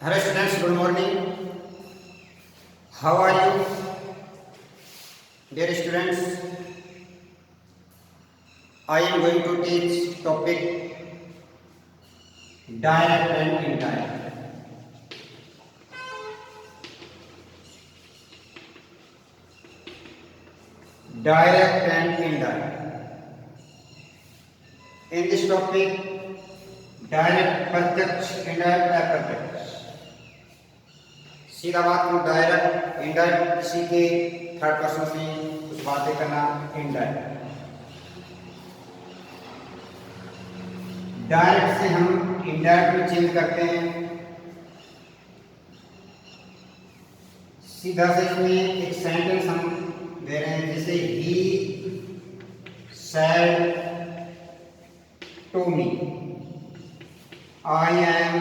Hello students, good morning. How are you? Dear students, I am going to teach topic direct and indirect. Direct and indirect. In this topic, direct, प्रत्यक्ष, indirect, अप्रत्यक्ष. सीधा बात को direct indirect किसी के third person से कुछ बातें करना इनडायरेक्ट. डायरेक्ट से हम इनडायरेक्ट में चेंज करते हैं. सीधा से इसमें एक सेंटेंस हम दे रहे हैं, जैसे ही said to me I am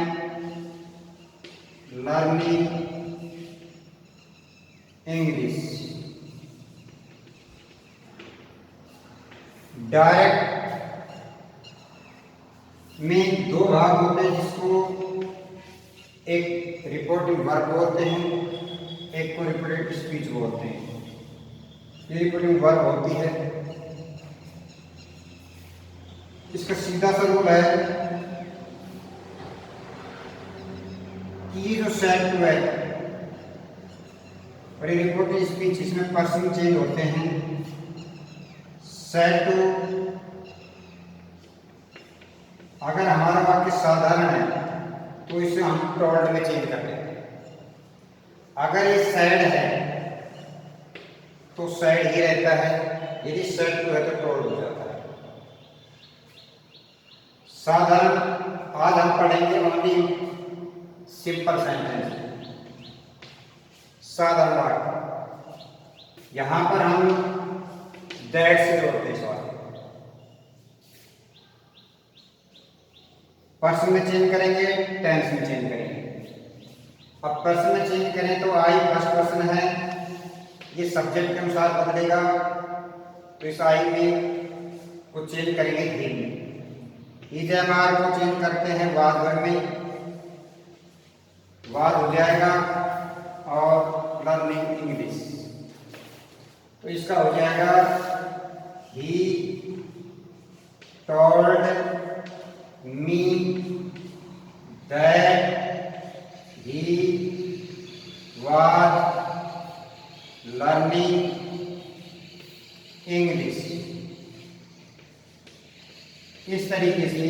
learning English. Direct में दो भाग होते हैं, जिसको एक रिपोर्टिंग वर्ब बोलते हैं, एक को रिपोर्टिंग स्पीच बोलते हैं. ये रिपोर्टिंग वर्ब होती है. इसका सीधा सा रूल है कि ये जो सेट टू है और ये रिपोर्टिंग स्पीच, इसमें पर्सन चेंज होते हैं. सेड टू, अगर हमारा वाक्य साधारण है तो इसे हम टोल्ड में चेंज कर देते हैं. अगर ये सैड है तो सैड ही रहता है. यदि सेड टू है तो टोल्ड हो जाता है. साधारण आज हम पढ़ेंगे ओनली सिंपल सेंटेंस, साधारण वाक्य. यहां पर हम दैट से जोड़ते हैं. सवाल पर्सन में चेंज करेंगे, टेंस में चेंज करेंगे. अब पर्सन में चेंज करें तो आई फर्स्ट पर्सन है, ये सब्जेक्ट के अनुसार बदलेगा, तो इस आई में को चेंज करेंगे ही में. ईजेमार को चेंज करते हैं वाद वर्ग में, वाद हो जाएगा और लर्निंग इंग्लिश, तो इसका हो जाएगा he told me that he was learning English. इस तरीके से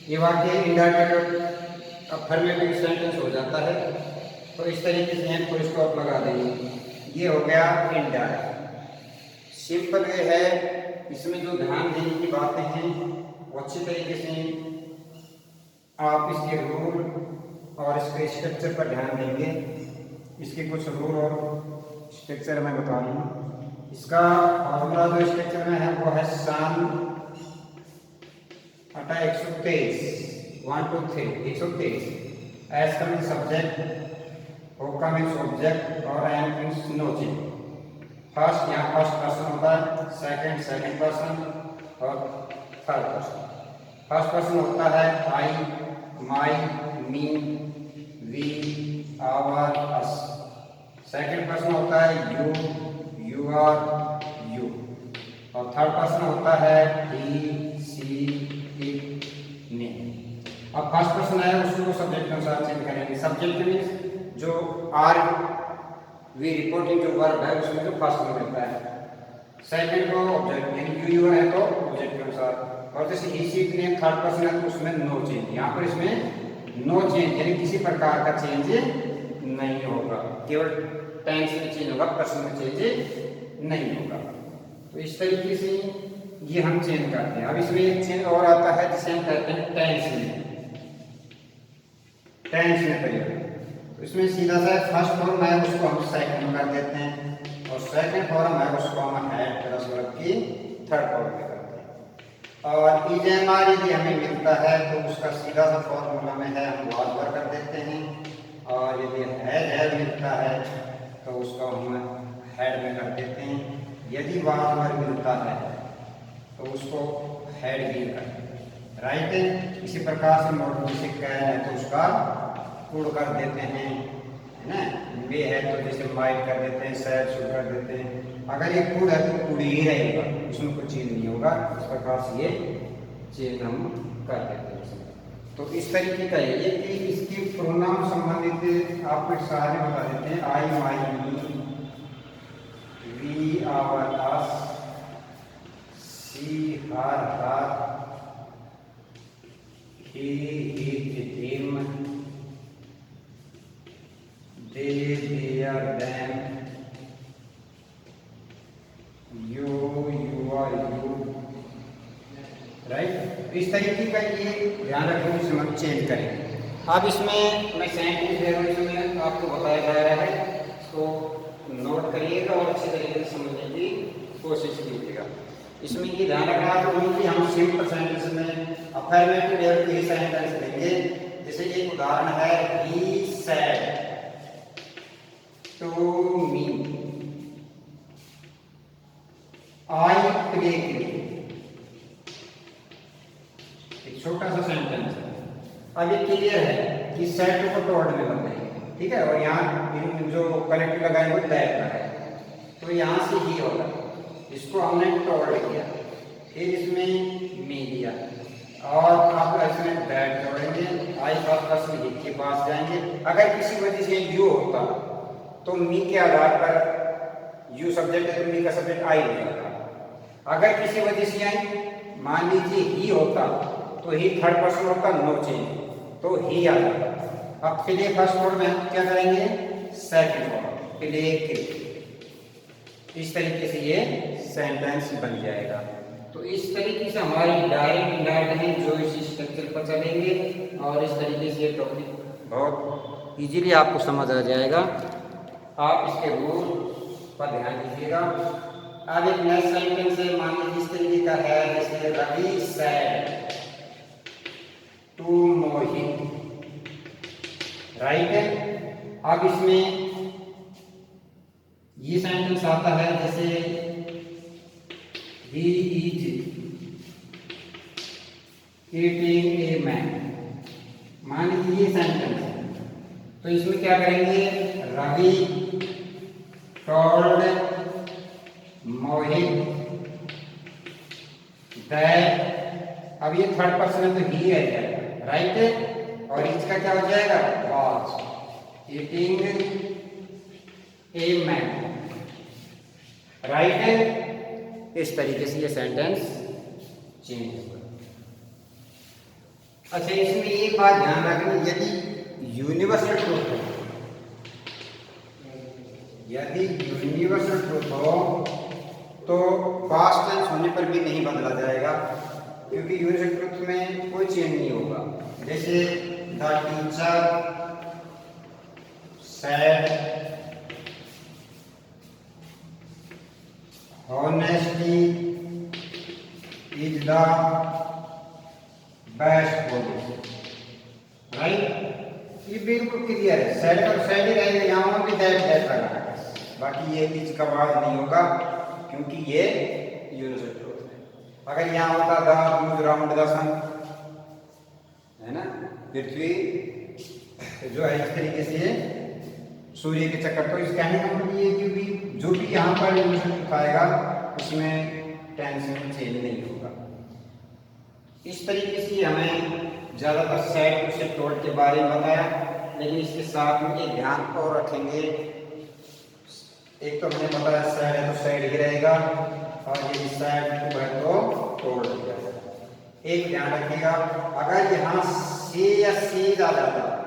ये वाक्य इंडायरेक्ट अफर्मेटिव सेंटेंस हो जाता है. तो इस तरीके से हम फुल स्टॉप लगा देंगे. ये हो गया इनडायरेक्ट. सिंपल वे है. इसमें जो ध्यान देने की बातें हैं वो अच्छी तरीके से आप इसके रूल और इसके स्ट्रक्चर पर ध्यान देंगे. इसके कुछ रूल और स्ट्रक्चर मैं बता रहा हूँ. इसका फॉर्मूला जो स्ट्रक्चर में है वो है सन अटा 123 1 2 3 123. एस का मीन्स सब्जेक्ट, ओ का मीन्स ऑब्जेक्ट और M means no change. First यहाँ फर्स्ट पर्सन होता है, सेकंड पर्सन और थर्ड पर्सन. फर्स्ट पर्सन होता है I, my, me, we, our, us. Second person होता है यू, यू आर, यू. और थर्ड पर्सन होता है ही, सी, इट, मी. अब फर्स्ट पर्सन है उसको सब्जेक्ट के अनुसार चेंज करेंगे. सब्जेक्ट मीन्स जो आर वी रिपोर्टिंग जो वर्ब है उसमें जो फर्स्ट में रहता है. सेकंड को ऑब्जेक्ट यानी यू है तो ऑब्जेक्ट के अनुसार. और जैसे ही सी ने थर्ड पर्सन है तो उसमें नो चेंज. यहाँ पर इसमें नो चेंज यानी किसी प्रकार का चेंज नहीं होगा. केवल टेंस में चेंज होगा, पर्सन में चेंज नहीं होगा. तो इस तरीके से ये हम चेंज करते हैं. अब इसमें एक चेंज और आता है जिसे हम कहते हैं टेंस में. टेंस में करिए तो इसमें सीधा सा फर्स्ट फॉर्म है उसको हम सेकंड कर देते हैं और सेकंड फॉर्म है उसको हम हेड प्लस वर्ब की थर्ड फॉर्म में करते हैं. और ईजेमार यदि हमें मिलता है तो उसका सीधा सा फॉर्मूला में है हम वाज वर्ब कर देते हैं. और यदि हेड मिलता है तो उसको हम हेड में कर देते हैं. यदि वाज वर्ब मिलता है तो उसको हेड भी कर देते हैं. राइट. इसी प्रकार से मॉडल से कैन है तो उसका कुड़ कर देते हैं, है ना। मे है तो जैसे माइट कर देते हैं, सैड शुड कर देते हैं। अगर ये कुड़ है तो कुड़ ही रहेगा, उसमें कुछ चीज नहीं होगा। इस प्रकार से ये चेंज हम कर देते हैं। तो इस तरीके का ये कि इसकी प्रोनाउन संबंधित आपको सारे बता देते हैं। I, my, me, we, our, us, she, her, he, him, they, their, them, you, your, you, right. इस तरीके का ये ध्यान रखें, समझ चेंज करें। अब इसमें मैं सेंटेंस दे रहा हूँ, इसमें आपको बताया जा रहा है, तो नोट करिएगा और अच्छी तरीके से समझने की कोशिश कीजिएगा। इसमें ये ध्यान रखना है कि हम सिंपल सेंटेंस में अफर्मेटिव वर्ब के ही सेंटेंस लेंगे। जैसे एक उदाहरण है, he said to me, I play, एक छोटा सा सेंटेंस है। अब ये क्लियर है कि सेड को टोल्ड में बदलेंगे, ठीक है। और यहाँ जो कनेक्टिव लगाए वो दैट का है, तो यहाँ से ही होगा, इसको हमने टोल्ड किया, फिर इसमें मी दिया, और आप इसमें दैट जोड़ेंगे। आई फर्स्ट पर्सन ही के पास जाएंगे। अगर किसी वजह से यू होता तो मी के आधार पर, यू सब्जेक्ट है तो मी का सब्जेक्ट आई हो जाता। अगर किसी वजह से आई, मान लीजिए ही होता तो ही थर्ड पर्सन होता, नो चेंज, तो ही आ जाता। अब प्ले फर्स्ट वर्ड में हम क्या करेंगे, सेकंड वर्ड प्ले के। इस तरीके से ये सेंटेंस बन जाएगा। तो इस तरीके से हमारी डायरेक्ट इनडायरेक्ट है जो इस स्ट्रक्चर पर चलेंगे, और इस तरीके से ये टॉपिक बहुत इजीली आपको समझ आ जाएगा। आप इसके रूल पर ध्यान दीजिएगा। अब एक नेक्स्ट सेंटेंस है, मान लीजिए इस तरीके का है, जैसे Ravi said to Mohit, right है। अब इसमें ये सेंटेंस आता है, जैसे he is eating a man, मान लीजिए ये सेंटेंस है। तो इसमें क्या करेंगे, रवि टोल्ड मोहित दैट, अब ये थर्ड पर्सन है तो ही है, राइट है। और इसका क्या हो जाएगा, was eating a man, right है। इस तरीके से ये सेंटेंस चेंज होगा। अच्छा, इसमें एक बात ध्यान रखना, यदि यूनिवर्सल ट्रूथ हो, यदि यूनिवर्सल ट्रूथ हो तो पास्ट टेंस होने पर भी नहीं बदला जाएगा, क्योंकि यूनिवर्सल ट्रूथ में कोई चेंज नहीं होगा। जैसे the teacher said honesty is the best policy, right. ये बिल्कुल क्लियर है, सेड और सेड ही रहेगा, यहाँ भी दैट दैट लगा है, बाकी ये बीच का आवाज नहीं होगा, क्योंकि ये यूनिवर्सल ट्रूथ है। अगर यहाँ होता द मूव राउंड द सन, है ना, पृथ्वी जो है इस तरीके से सूर्य के चक्कर, तो इस कहने का मतलब ये कि जो भी यहाँ पर यूनिवर्सल आएगा उसमें टेंस चेंज नहीं होगा। इस तरीके से हमें ज़्यादातर सेड से टोल्ड के बारे में बताया, लेकिन इसके साथ में एक ध्यान और रखेंगे। एक तो हमने बताया सेड है तो सेड ही रहेगा, और ये सेड है तो टोल्ड हो जाएगा। एक ध्यान रखिएगा, अगर यहाँ से या सीध आ जाता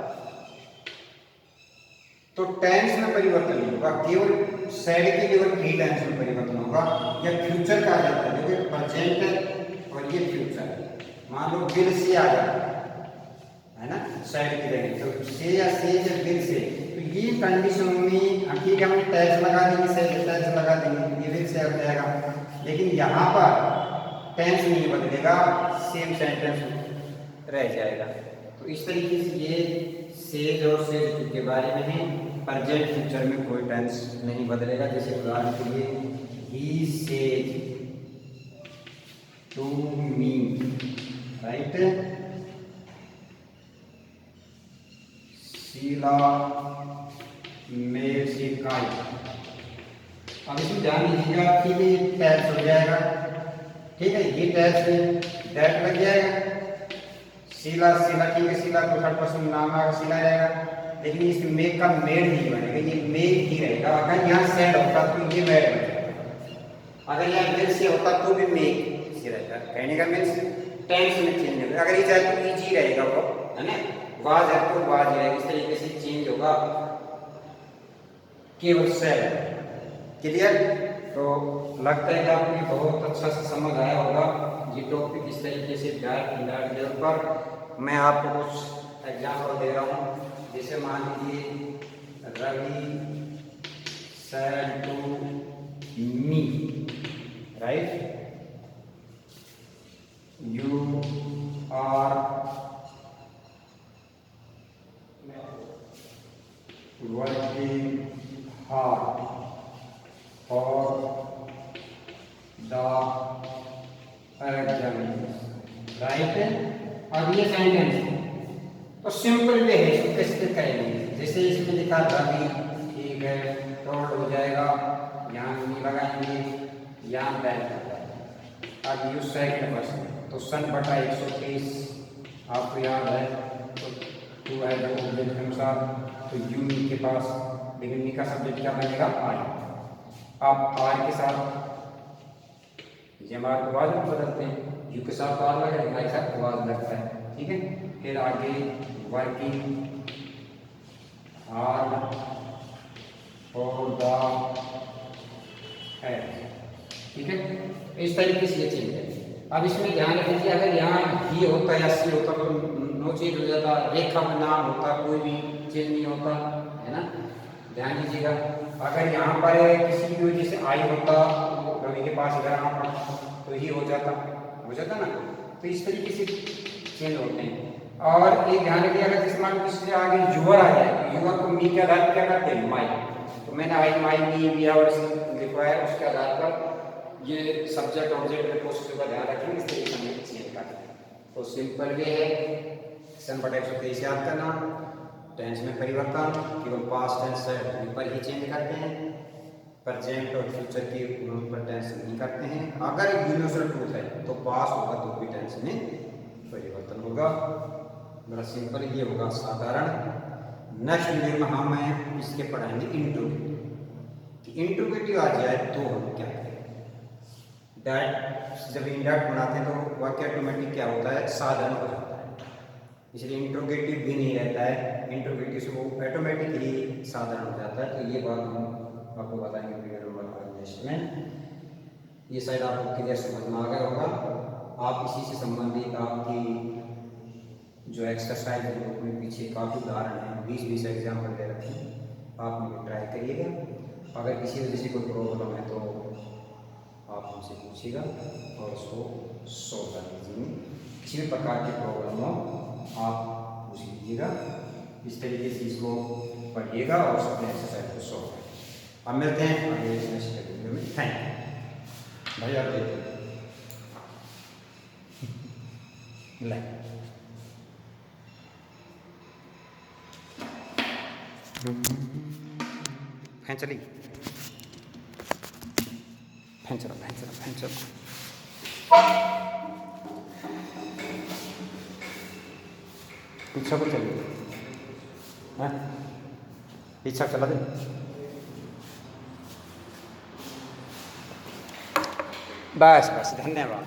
तो टेंस में परिवर्तन नहीं होगा, केवल सेड के केवल ही टेंस में परिवर्तन होगा। या फ्यूचर का आ जाता है, देखिए प्रेजेंट है और ये फ्यूचर है। मान लो विल से आ जाता है ना सेड की जगह, तो से या से या विल से, तो ये कंडीशन में ठीक है, हम टेंस लगा देंगे, से टेंस लगा देंगे, ये विल से आ जाएगा। लेकिन यहाँ पर टेंस नहीं बदलेगा, सेम सेंटेंस रह जाएगा। तो इस तरीके से ये सेज और सेज के बारे में है। प्रेजेंट फ्यूचर में कोई टेंस नहीं बदलेगा। जैसे उदाहरण के लिए he says to me, right, Sheela में सिकाई। अब इसमें ध्यान दीजिएगा कि भी टैक्स हो जाएगा, ठीक है, ये टैक्स डायरेक्ट लग जाएगा। शीला शीला ठीक है, शीला तो थर्ड पर्सन नाम आएगा, शीला रहेगा, लेकिन इस मेक का मेड नहीं बनेगा, ये मेक ही रहेगा। अगर यहाँ सेड होता तो ये मेड बन जाएगा, अगर यहाँ मेल से होता तो भी मेक से रहता। कहने का मीन्स टेंस में चेंज होगा। अगर ये चाहे तो ईजी रहेगा वो, है ना, वाज है तो वाज रहेगा, इस तरीके से चेंज होगा केवल सेड। क्लियर? तो लगता है कि आपको ये बहुत अच्छा से समझ आया होगा ये टॉपिक इस तरीके से डायरेक्ट लेवल पर। मैं आपको कुछ एग्जाम्पल दे रहा हूँ, जैसे मान लीजिए Ravi said to me, right, you are working hard for the exam, right. अब ये सेंटेंस तो सिंपल वे है, इसको कैसे करेंगे, जैसे इसमें लिखा रवि, ठीक है, टोल्ड हो जाएगा, यहाँ नहीं लगाएंगे, यहाँ बैक लगाएंगे। अब यूज सेकंड पर्सन तो सन बटा 130 आपको याद है, तो टू है जो ऑब्जेक्ट के अनुसार, तो यू मी के पास, लेकिन मी का सब्जेक्ट क्या बनेगा, आई। आप आर के साथ जब आर को वाज में बदलते हैं, यू के साथ आर लगा, आई के साथ वाज लगता है, ठीक है। फिर आगे working hard for the head, ठीक है, इस तरीके से ये चेंज है। अब इसमें ध्यान रखिए, अगर यहाँ ही होता या सी होता तो नो चेंज हो जाता, रेखा में नाम होता कोई भी चेंज नहीं होता, है ना, ध्यान दीजिएगा। अगर यहाँ पर किसी की वजह से आई होता तो रवि के पास इधर आना पड़ता तो ये हो जाता ना, तो इस तरीके से चेंज होते हैं। और एक ध्यान रखिए, अगर जिस मान किसी आगे यूवर आ जाए तो यूवर को मी के आधार पर क्या करते हैं, माई, तो मैंने आई माई मी मिया और लिखवाया, उसके आधार पर ये सब्जेक्ट ऑब्जेक्ट प्रीपोजिशन का ध्यान रखेंगे, इस तरीके से चेंज करते हैं। तो सिंपल वे है, सन बटा 123 याद करना, टेंस में परिवर्तन केवल पास्ट टेंस पर ही चेंज करते हैं, प्रेजेंट और फ्यूचर के पर टेंस नहीं करते हैं। अगर यूनिवर्सल ट्रूथ है तो पास होगा तो भी टेंस में परिवर्तन होगा। बड़ा सिंपल ये होगा, साधारण। नेक्स्ट वीडियो में हम इसके पढ़ाएंगे इंट्रोगेटिव। इंट्रोगेटिव आ जाए तो हम क्या करें, डायरेक्ट जब इंडायरेक्ट बनाते हैं तो वाक्य ऑटोमेटिक क्या होता है, साधारण हो जाता है, इसलिए इंट्रोगेटिव भी नहीं रहता है, इंट्रोगेटिव से वो ऑटोमेटिकली साधारण हो जाता है। तो ये बात हम आपको बताएंगे वीडियो नंबर 5 में। ये शायद आपको क्लियर समझ में आ गया होगा। आप इसी से संबंधित आपकी जो एक्सरसाइज है उसमें पीछे काफ़ी उदाहरण हैं, 20-20 एग्जाम्पल दे रखे हैं, आप उनको ट्राई करिएगा। अगर किसी वजह से कोई प्रॉब्लम है तो आप हमसे पूछिएगा और उसको सॉल्व कर लीजिए। किसी भी प्रकार की प्रॉब्लम हो आप पूछ लीजिएगा, इस तरीके से इसको पढ़िएगा और अपने एक्सरसाइज को सॉल्व करें। अब मिलते हैं अगले नेक्स्ट वीडियो में। थैंक यू भैया, देखिए फैन चली, फैन चलो, फैन चलो, फैन चलो। पीछा को चलिए, हाँ पीछा चला दे। बस बस, धन्यवाद।